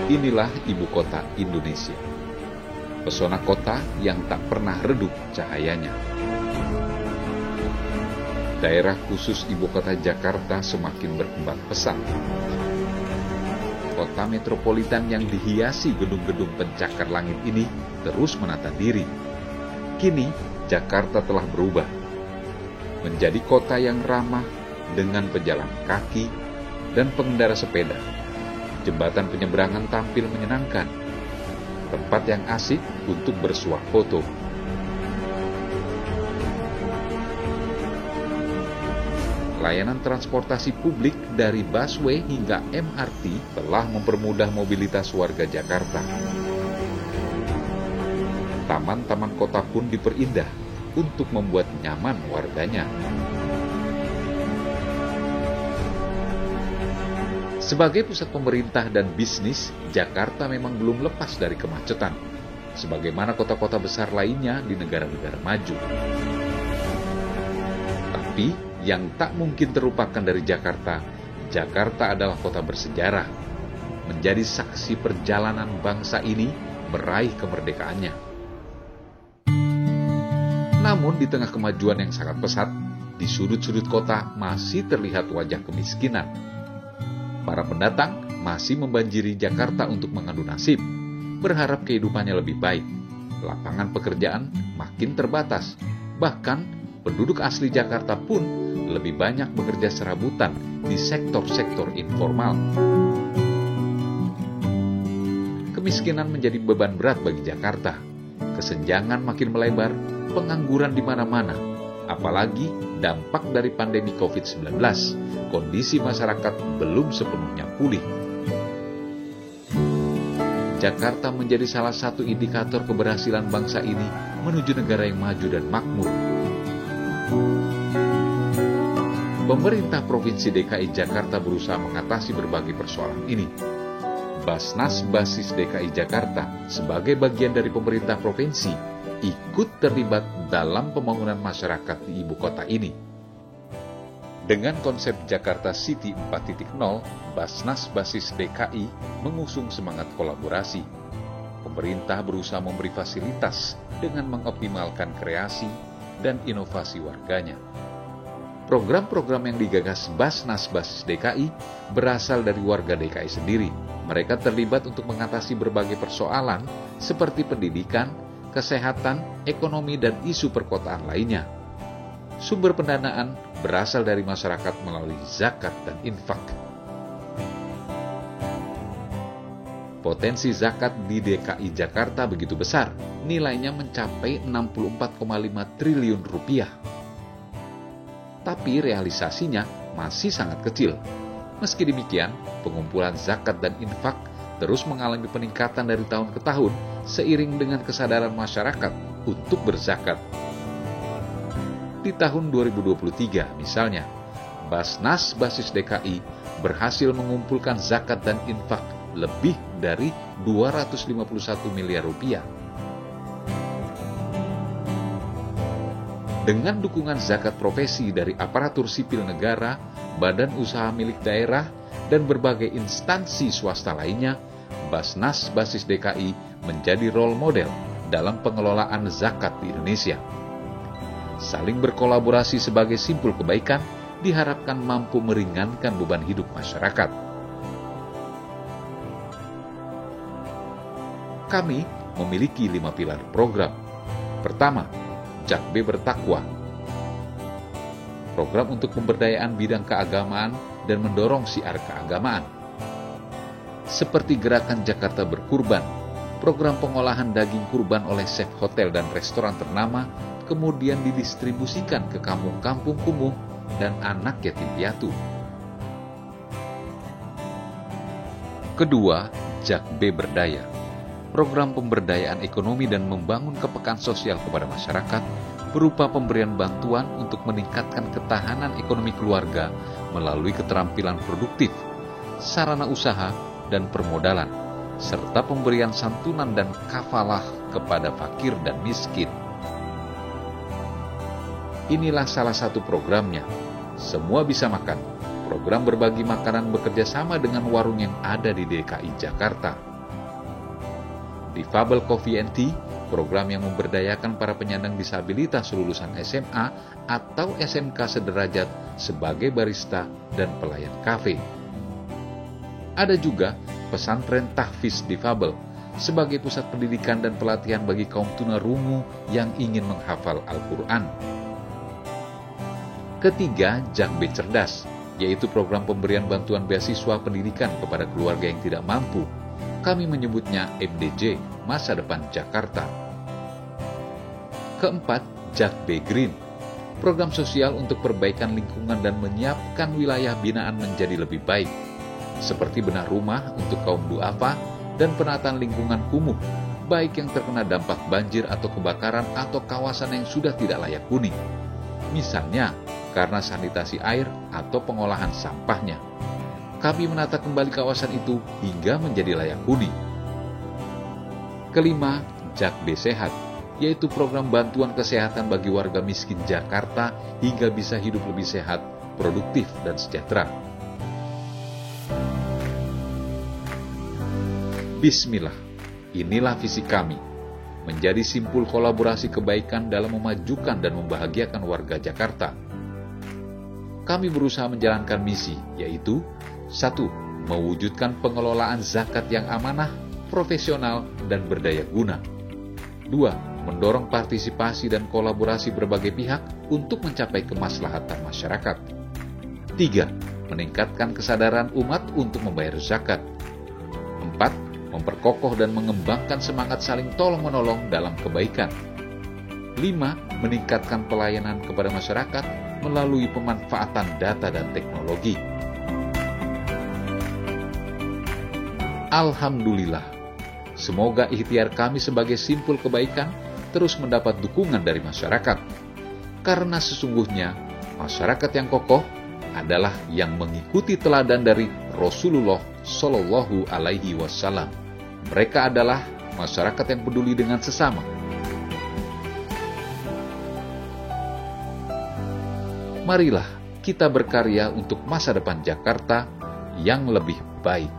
Inilah ibu kota Indonesia. Pesona kota yang tak pernah redup cahayanya. Daerah khusus ibu kota Jakarta semakin berkembang pesat. Kota metropolitan yang dihiasi gedung-gedung pencakar langit ini terus menata diri. Kini, Jakarta telah berubah menjadi kota yang ramah dengan pejalan kaki dan pengendara sepeda. Jembatan penyeberangan tampil menyenangkan, tempat yang asik untuk bersuah foto. Layanan transportasi publik dari busway hingga MRT telah mempermudah mobilitas warga Jakarta. Taman-taman kota pun diperindah untuk membuat nyaman warganya. Sebagai pusat pemerintah dan bisnis, Jakarta memang belum lepas dari kemacetan, sebagaimana kota-kota besar lainnya di negara-negara maju. Tapi, yang tak mungkin terlupakan dari Jakarta, Jakarta adalah kota bersejarah, menjadi saksi perjalanan bangsa ini meraih kemerdekaannya. Namun, di tengah kemajuan yang sangat pesat, di sudut-sudut kota masih terlihat wajah kemiskinan. Para pendatang masih membanjiri Jakarta untuk mengadu nasib, berharap kehidupannya lebih baik. Lapangan pekerjaan makin terbatas, bahkan penduduk asli Jakarta pun lebih banyak bekerja serabutan di sektor-sektor informal. Kemiskinan menjadi beban berat bagi Jakarta. Kesenjangan makin melebar, pengangguran di mana-mana. Apalagi dampak dari pandemi COVID-19, kondisi masyarakat belum sepenuhnya pulih. Jakarta menjadi salah satu indikator keberhasilan bangsa ini menuju negara yang maju dan makmur. Pemerintah Provinsi DKI Jakarta berusaha mengatasi berbagai persoalan ini. Basnas Basis DKI Jakarta sebagai bagian dari pemerintah provinsi ikut terlibat dalam pembangunan masyarakat di ibu kota ini. Dengan konsep Jakarta City 4.0, Basnas Basis DKI mengusung semangat kolaborasi. Pemerintah berusaha memberi fasilitas dengan mengoptimalkan kreasi dan inovasi warganya. Program-program yang digagas Basnas Basis DKI berasal dari warga DKI sendiri. Mereka terlibat untuk mengatasi berbagai persoalan seperti pendidikan, kesehatan, ekonomi, dan isu perkotaan lainnya. Sumber pendanaan berasal dari masyarakat melalui zakat dan infak. Potensi zakat di DKI Jakarta begitu besar, nilainya mencapai 64,5 triliun rupiah. Tapi realisasinya masih sangat kecil. Meski demikian, pengumpulan zakat dan infak terus mengalami peningkatan dari tahun ke tahun seiring dengan kesadaran masyarakat untuk berzakat. Di tahun 2023 misalnya, Basnas Basis DKI berhasil mengumpulkan zakat dan infak lebih dari 251 miliar rupiah. Dengan dukungan zakat profesi dari aparatur sipil negara, badan usaha milik daerah, dan berbagai instansi swasta lainnya, Basnas Basis DKI menjadi role model dalam pengelolaan zakat di Indonesia. Saling berkolaborasi sebagai simpul kebaikan diharapkan mampu meringankan beban hidup masyarakat. Kami memiliki 5 pilar program. Pertama, Jakbe Bertakwa. Program untuk pemberdayaan bidang keagamaan dan mendorong syiar keagamaan. Seperti gerakan Jakarta Berkurban, program pengolahan daging kurban oleh chef hotel dan restoran ternama kemudian didistribusikan ke kampung-kampung kumuh dan anak yatim piatu. Kedua, Jakbe Berdaya. Program pemberdayaan ekonomi dan membangun kepekaan sosial kepada masyarakat berupa pemberian bantuan untuk meningkatkan ketahanan ekonomi keluarga melalui keterampilan produktif, sarana usaha, dan permodalan, serta pemberian santunan dan kafalah kepada fakir dan miskin. Inilah salah satu programnya, Semua Bisa Makan. Program berbagi makanan bekerja sama dengan warung yang ada di DKI Jakarta. Difabel Coffee and Tea, program yang memberdayakan para penyandang disabilitas lulusan SMA atau SMK sederajat sebagai barista dan pelayan kafe. Ada juga pesantren tahfiz difabel sebagai pusat pendidikan dan pelatihan bagi kaum tunarungu yang ingin menghafal Al-Quran. Ketiga, Jakbe Cerdas, yaitu program pemberian bantuan beasiswa pendidikan kepada keluarga yang tidak mampu. Kami menyebutnya MDJ, Masa Depan Jakarta. Keempat, Jakbe Green, program sosial untuk perbaikan lingkungan dan menyiapkan wilayah binaan menjadi lebih baik, seperti bedah rumah untuk kaum duafa dan penataan lingkungan kumuh, baik yang terkena dampak banjir atau kebakaran atau kawasan yang sudah tidak layak huni. Misalnya, karena sanitasi air atau pengolahan sampahnya. Kami menata kembali kawasan itu hingga menjadi layak huni. Kelima, Jakbe Sehat, yaitu program bantuan kesehatan bagi warga miskin Jakarta hingga bisa hidup lebih sehat, produktif, dan sejahtera. Bismillah, inilah visi kami, menjadi simpul kolaborasi kebaikan dalam memajukan dan membahagiakan warga Jakarta. Kami berusaha menjalankan misi, yaitu 1. Mewujudkan pengelolaan zakat yang amanah, profesional, dan berdaya guna. 2. Mendorong partisipasi dan kolaborasi berbagai pihak untuk mencapai kemaslahatan masyarakat. 3. Meningkatkan kesadaran umat untuk membayar zakat. 4. Memperkokoh dan mengembangkan semangat saling tolong-menolong dalam kebaikan. 5. Meningkatkan pelayanan kepada masyarakat melalui pemanfaatan data dan teknologi. Alhamdulillah, semoga ikhtiar kami sebagai simpul kebaikan terus mendapat dukungan dari masyarakat. Karena sesungguhnya, masyarakat yang kokoh adalah yang mengikuti teladan dari Rasulullah Shallallahu Alaihi Wasallam. Mereka adalah masyarakat yang peduli dengan sesama. Marilah kita berkarya untuk masa depan Jakarta yang lebih baik.